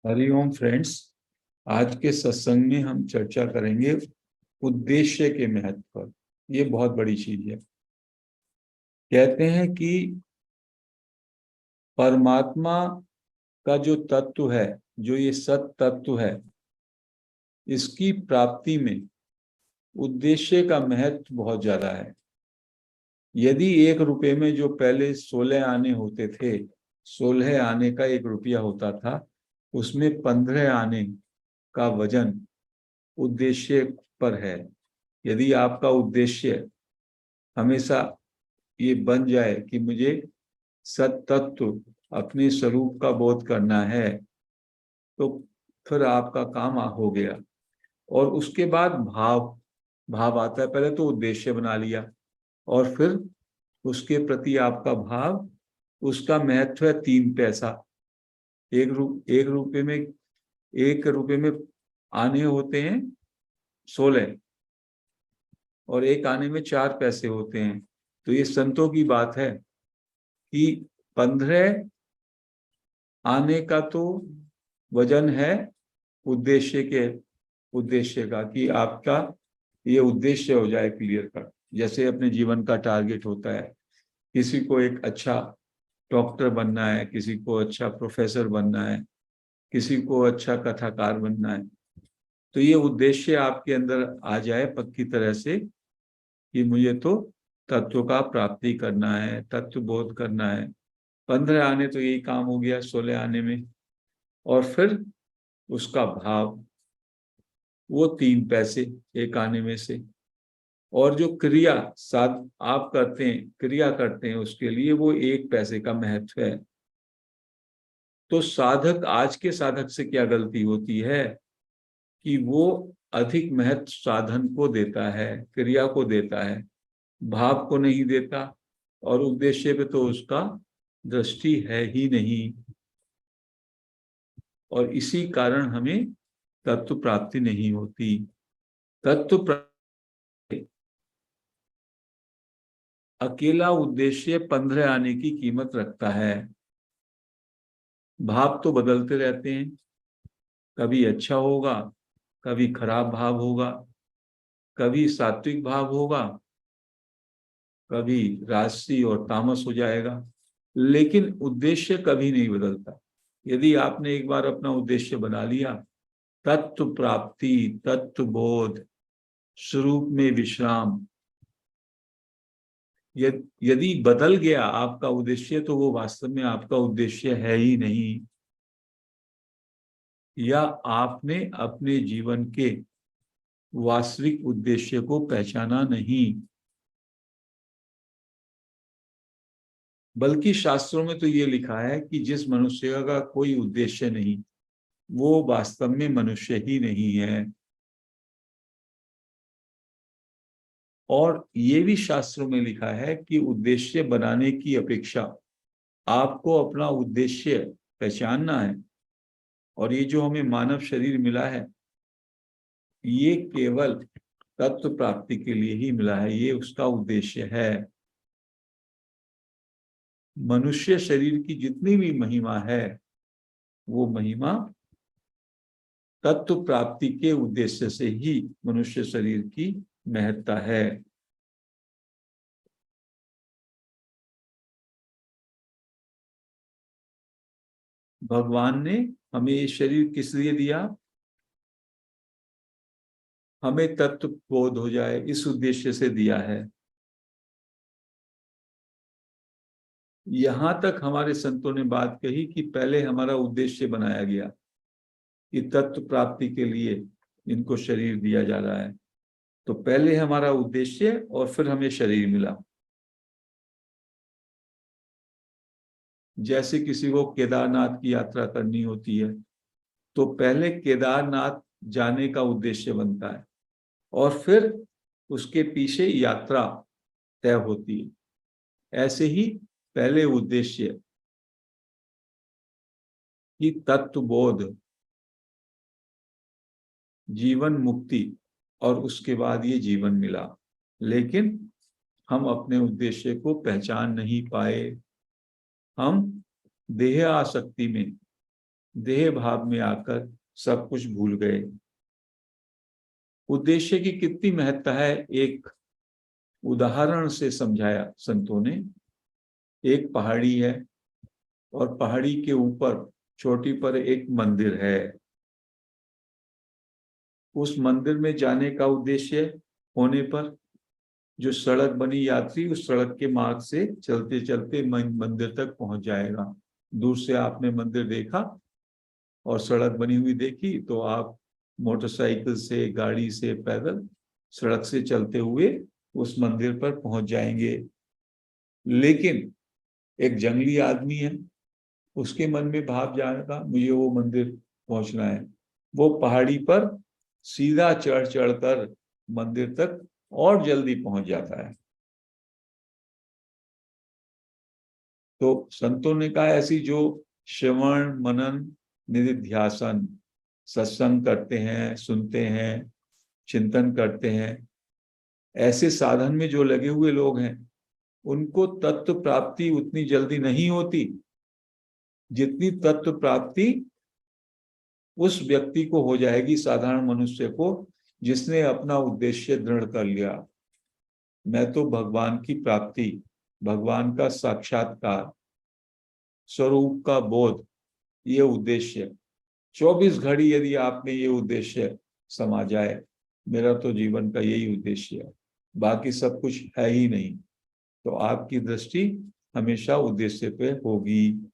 Hariom friends. आज के सत्संग में हम चर्चा करेंगे उद्देश्य के महत्व पर। ये बहुत बड़ी चीज है। कहते हैं कि परमात्मा का जो तत्व है, जो ये सत तत्व है, इसकी प्राप्ति में उद्देश्य का महत्व बहुत ज्यादा है। यदि 1 रुपए में जो पहले 16 आने होते थे, 16 आने का 1 रुपया होता था, उसमें 15 आने का वजन उद्देश्य पर है। यदि आपका उद्देश्य हमेशा ये बन जाए कि मुझे सत तत्व अपने स्वरूप का बोध करना है, तो फिर आपका काम हो गया। और उसके बाद भाव भाव आता है। पहले तो उद्देश्य बना लिया और फिर उसके प्रति आपका भाव, उसका महत्व है 3 पैसा। 1 रुपए में आने होते हैं 16 और 1 आने में 4 पैसे होते हैं। तो ये संतों की बात है कि 15 आने का तो वजन है उद्देश्य का, कि आपका ये उद्देश्य हो जाए क्लियर कट। जैसे अपने जीवन का टारगेट होता है, किसी को एक अच्छा डॉक्टर बनना है, किसी को अच्छा प्रोफेसर बनना है, किसी को अच्छा कथाकार बनना है। तो ये उद्देश्य आपके अंदर आ जाए पक्की तरह से कि मुझे तो तत्व का प्राप्ति करना है, तत्व बोध करना है। 15 आने तो यही काम हो गया 16 आने में। और फिर उसका भाव, वो 3 पैसे 1 आने में से। और जो क्रिया साध आप करते हैं, क्रिया करते हैं, उसके लिए वो 1 पैसे का महत्व है। तो साधक, आज के साधक से क्या गलती होती है कि वो अधिक महत्व साधन को देता है, क्रिया को देता है, भाव को नहीं देता। और उद्देश्य पे तो उसका दृष्टि है ही नहीं। और इसी कारण हमें तत्व प्राप्ति नहीं होती। तत्व प्राप्ति अकेला उद्देश्य 15 आने की कीमत रखता है। भाव तो बदलते रहते हैं, कभी अच्छा होगा, कभी खराब भाव होगा, कभी सात्विक भाव होगा, कभी राजसी और तामस हो जाएगा। लेकिन उद्देश्य कभी नहीं बदलता। यदि आपने एक बार अपना उद्देश्य बना लिया, तत्व प्राप्ति, तत्व बोध, स्वरूप में विश्राम, यदि बदल गया आपका उद्देश्य, तो वो वास्तव में आपका उद्देश्य है ही नहीं, या आपने अपने जीवन के वास्तविक उद्देश्य को पहचाना नहीं। बल्कि शास्त्रों में तो ये लिखा है कि जिस मनुष्य का कोई उद्देश्य नहीं, वो वास्तव में मनुष्य ही नहीं है। और ये भी शास्त्रों में लिखा है कि उद्देश्य बनाने की अपेक्षा आपको अपना उद्देश्य पहचानना है। और ये जो हमें मानव शरीर मिला है, ये केवल तत्व प्राप्ति के लिए ही मिला है, ये उसका उद्देश्य है। मनुष्य शरीर की जितनी भी महिमा है, वो महिमा तत्व प्राप्ति के उद्देश्य से ही मनुष्य शरीर की महत्ता है। भगवान ने हमें ये शरीर किस लिए दिया? हमें तत्व बोध हो जाए, इस उद्देश्य से दिया है। यहां तक हमारे संतों ने बात कही कि पहले हमारा उद्देश्य बनाया गया कि तत्व प्राप्ति के लिए इनको शरीर दिया जा रहा है। तो पहले हमारा उद्देश्य और फिर हमें शरीर मिला। जैसे किसी को केदारनाथ की यात्रा करनी होती है, तो पहले केदारनाथ जाने का उद्देश्य बनता है और फिर उसके पीछे यात्रा तय होती है। ऐसे ही पहले उद्देश्य कि तत्व बोध, जीवन मुक्ति, और उसके बाद ये जीवन मिला। लेकिन हम अपने उद्देश्य को पहचान नहीं पाए। हम देह आसक्ति में देह भाव में आकर सब कुछ भूल गए। उद्देश्य की कितनी महत्ता है, एक उदाहरण से समझाया संतों ने। एक पहाड़ी है और पहाड़ी के ऊपर चोटी पर एक मंदिर है। उस मंदिर में जाने का उद्देश्य होने पर जो सड़क बनी, यात्री उस सड़क के मार्ग से चलते चलते मंदिर तक पहुंच जाएगा। दूर से आपने मंदिर देखा और सड़क बनी हुई देखी तो आप मोटरसाइकिल से, गाड़ी से, पैदल, सड़क से चलते हुए उस मंदिर पर पहुंच जाएंगे। लेकिन एक जंगली आदमी है, उसके मन में भाव जाएगा मुझे वो मंदिर पहुंचना है। वो पहाड़ी पर सीधा चढ़ चढ़कर मंदिर तक और जल्दी पहुंच जाता है। तो संतों ने कहा ऐसी जो श्रवण मनन निधिध्यासन, सत्संग करते हैं, सुनते हैं, चिंतन करते हैं, ऐसे साधन में जो लगे हुए लोग हैं उनको तत्व प्राप्ति उतनी जल्दी नहीं होती जितनी तत्व प्राप्ति उस व्यक्ति को हो जाएगी, साधारण मनुष्य को, जिसने अपना उद्देश्य दृढ़ कर लिया। मैं तो भगवान की प्राप्ति, भगवान का साक्षात्कार, स्वरूप का बोध, ये उद्देश्य 24 घड़ी यदि आप में ये उद्देश्य समा जाए, मेरा तो जीवन का यही उद्देश्य है, बाकी सब कुछ है ही नहीं, तो आपकी दृष्टि हमेशा उद्देश्य पे होगी।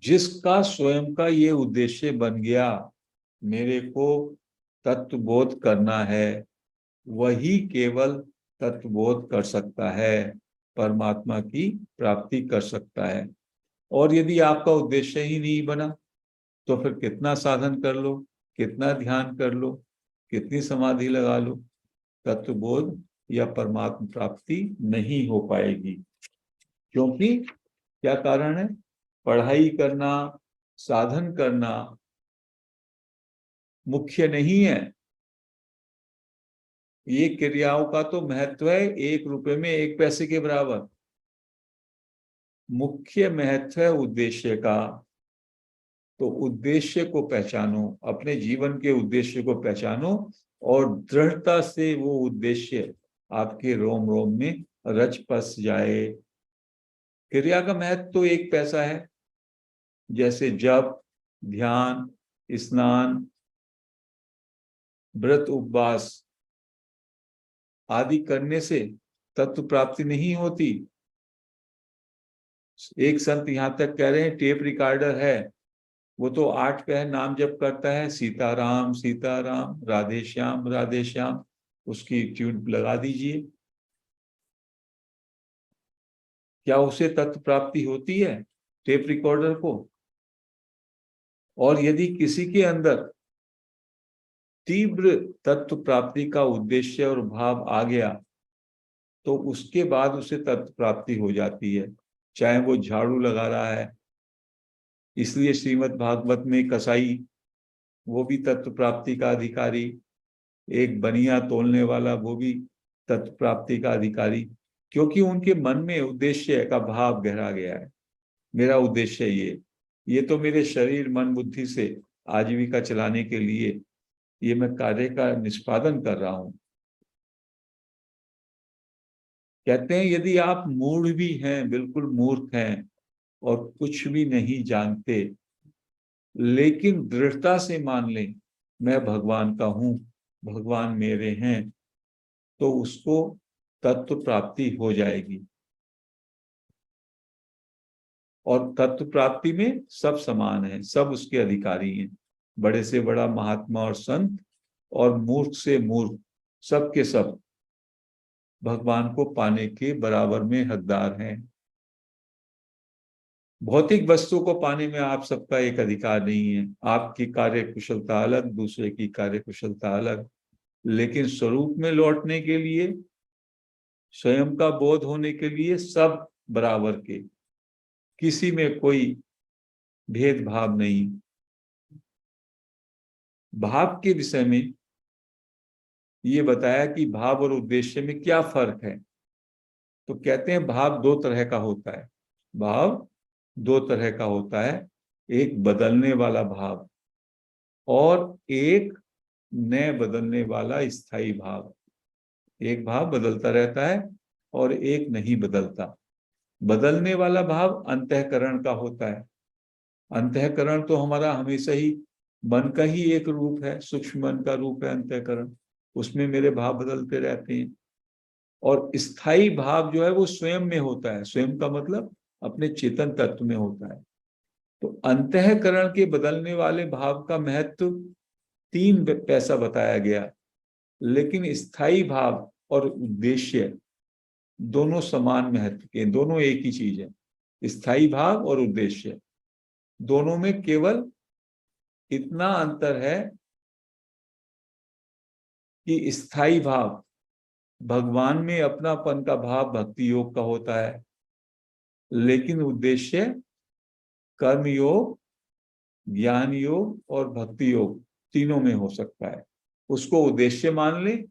जिसका स्वयं का ये उद्देश्य बन गया, मेरे को तत्वबोध करना है, वही केवल तत्वबोध कर सकता है, परमात्मा की प्राप्ति कर सकता है। और यदि आपका उद्देश्य ही नहीं बना तो फिर कितना साधन कर लो, कितना ध्यान कर लो, कितनी समाधि लगा लो, तत्वबोध या परमात्मा प्राप्ति नहीं हो पाएगी। क्योंकि क्या कारण है? पढ़ाई करना, साधन करना मुख्य नहीं है। ये क्रियाओं का तो महत्व है 1 रुपए में 1 पैसे के बराबर। मुख्य महत्व है उद्देश्य का। तो उद्देश्य को पहचानो, अपने जीवन के उद्देश्य को पहचानो और दृढ़ता से वो उद्देश्य आपके रोम रोम में रच बस जाए। क्रिया का महत्व तो 1 पैसा है। जैसे जप, ध्यान, स्नान, व्रत, उपवास आदि करने से तत्व प्राप्ति नहीं होती। एक संत यहां तक कह रहे हैं टेप रिकॉर्डर है, वो तो 8 पहर नाम जप करता है, सीताराम सीताराम, राधे श्याम, उसकी ट्यून लगा दीजिए, क्या उसे तत्व प्राप्ति होती है टेप रिकॉर्डर को? और यदि किसी के अंदर तीव्र तत्व प्राप्ति का उद्देश्य और भाव आ गया तो उसके बाद उसे तत्व प्राप्ति हो जाती है। चाहे वो झाड़ू लगा रहा है, इसलिए श्रीमद् भागवत में कसाई, वो भी तत्व प्राप्ति का अधिकारी, एक बनिया तोलने वाला, वो भी तत्व प्राप्ति का अधिकारी, क्योंकि उनके मन में उद्देश्य का भाव गहरा गया है। मेरा उद्देश्य ये तो मेरे शरीर मन बुद्धि से आजीविका चलाने के लिए ये मैं कार्य का निष्पादन कर रहा हूं। कहते हैं यदि आप मूढ़ भी हैं, बिल्कुल मूर्ख हैं और कुछ भी नहीं जानते, लेकिन दृढ़ता से मान लें मैं भगवान का हूं, भगवान मेरे हैं, तो उसको तत्व प्राप्ति हो जाएगी। और तत्व प्राप्ति में सब समान है, सब उसके अधिकारी हैं, बड़े से बड़ा महात्मा और संत और मूर्ख से मूर्ख, सब के सब भगवान को पाने के बराबर में हकदार हैं। भौतिक वस्तु को पाने में आप सबका एक अधिकार नहीं है। आपकी कार्य कुशलता अलग, दूसरे की कार्य कुशलता अलग, लेकिन स्वरूप में लौटने के लिए, स्वयं का बोध होने के लिए सब बराबर के, किसी में कोई भेदभाव नहीं। भाव के विषय में ये बताया कि भाव और उद्देश्य में क्या फर्क है। तो कहते हैं भाव दो तरह का होता है, भाव दो तरह का होता है, एक बदलने वाला भाव और एक न बदलने वाला स्थायी भाव। एक भाव बदलता रहता है और एक नहीं बदलता। बदलने वाला भाव अंतःकरण का होता है। अंतःकरण तो हमारा हमेशा ही मन का ही एक रूप है, सूक्ष्म मन का रूप है अंतःकरण, उसमें मेरे भाव बदलते रहते हैं। और स्थायी भाव जो है वो स्वयं में होता है, स्वयं का मतलब अपने चेतन तत्व में होता है। तो अंतःकरण के बदलने वाले भाव का महत्व 3 पैसा बताया गया, लेकिन स्थायी भाव और उद्देश्य दोनों समान महत्व के, दोनों एक ही चीज है। स्थायी भाव और उद्देश्य दोनों में केवल इतना अंतर है कि स्थायी भाव भगवान में अपनापन का भाव भक्ति योग का होता है, लेकिन उद्देश्य कर्म योग, ज्ञान योग और भक्ति योग तीनों में हो सकता है। उसको उद्देश्य मान ले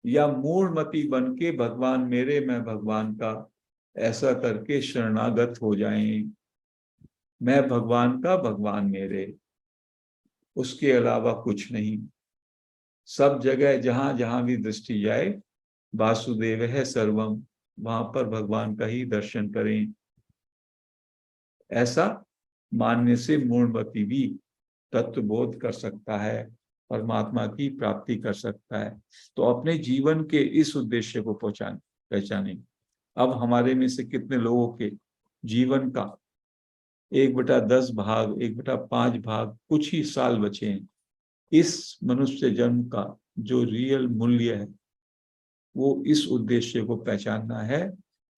या मूढ़मती बन के भगवान मेरे मैं भगवान का ऐसा करके शरणागत हो जाएं, मैं भगवान का भगवान मेरे, उसके अलावा कुछ नहीं। सब जगह जहां जहां भी दृष्टि जाए वासुदेव है सर्वम, वहां पर भगवान का ही दर्शन करें। ऐसा मानने से मूढ़मती भी तत्वबोध कर सकता है, परमात्मा की प्राप्ति कर सकता है। तो अपने जीवन के इस उद्देश्य को पहचानें। अब हमारे में से कितने लोगों के जीवन का 1/10 भाग, 1/5 भाग, कुछ ही साल बचे हैं। इस मनुष्य जन्म का जो रियल मूल्य है वो इस उद्देश्य को पहचानना है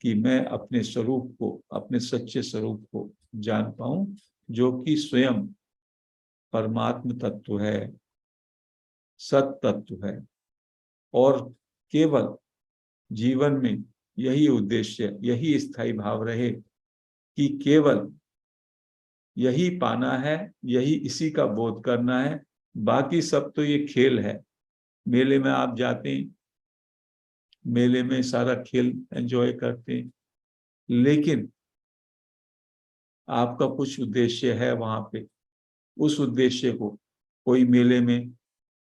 कि मैं अपने स्वरूप को, अपने सच्चे स्वरूप को जान पाऊं, जो कि स्वयं परमात्म तत्व है, सत तत्व है। और केवल जीवन में यही उद्देश्य, यही स्थायी भाव रहे कि केवल यही पाना है, यही इसी का बोध करना है, बाकी सब तो ये खेल है। मेले में आप जाते हैं, मेले में सारा खेल एंजॉय करते हैं, लेकिन आपका कुछ उद्देश्य है वहां पे। उस उद्देश्य को, कोई मेले में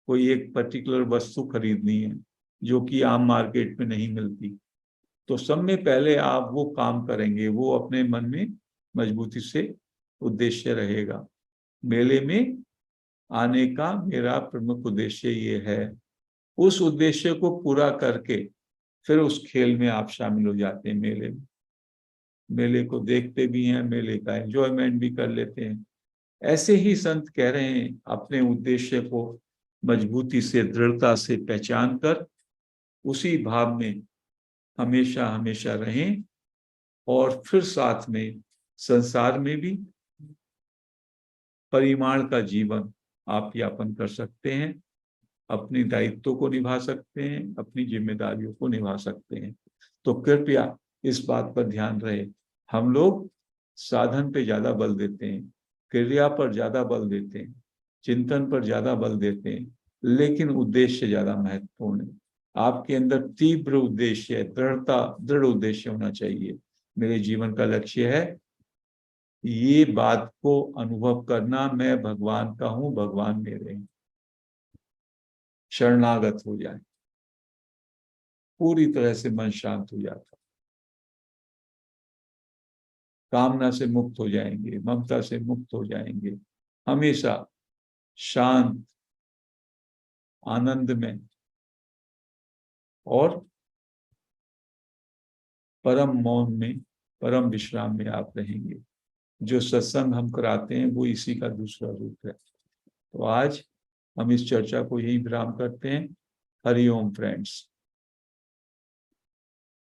कोई एक पर्टिकुलर वस्तु खरीदनी है जो कि आम मार्केट में नहीं मिलती, तो सब में पहले आप वो काम करेंगे, वो अपने मन में मजबूती से उद्देश्य रहेगा। मेले में आने का मेरा प्रमुख उद्देश्य ये है। उस उद्देश्य को पूरा करके फिर उस खेल में आप शामिल हो जाते हैं। मेले में, मेले को देखते भी हैं, मेले का एंजॉयमेंट भी कर लेते हैं। ऐसे ही संत कह रहे हैं, अपने उद्देश्य को मजबूती से, दृढ़ता से पहचान कर उसी भाव में हमेशा हमेशा रहें, और फिर साथ में संसार में भी परिमाण का जीवन आप यापन कर सकते हैं, अपनी दायित्वों को निभा सकते हैं, अपनी जिम्मेदारियों को निभा सकते हैं। तो कृपया इस बात पर ध्यान रहे, हम लोग साधन पे ज्यादा बल देते हैं, क्रिया पर ज्यादा बल देते हैं, चिंतन पर ज्यादा बल देते हैं, लेकिन उद्देश्य ज्यादा महत्वपूर्ण है। आपके अंदर तीव्र उद्देश्य, दृढ़ उद्देश्य होना चाहिए। मेरे जीवन का लक्ष्य है ये बात को अनुभव करना, मैं भगवान का हूं, भगवान मेरे हैं। शरणागत हो जाए, पूरी तरह से मन शांत हो जाता, कामना से मुक्त हो जाएंगे, ममता से मुक्त हो जाएंगे, हमेशा शांत, आनंद में और परम मौन में, परम विश्राम में आप रहेंगे। जो सत्संग हम कराते हैं वो इसी का दूसरा रूप है। तो आज हम इस चर्चा को यही विराम करते हैं। हरि ओम फ्रेंड्स।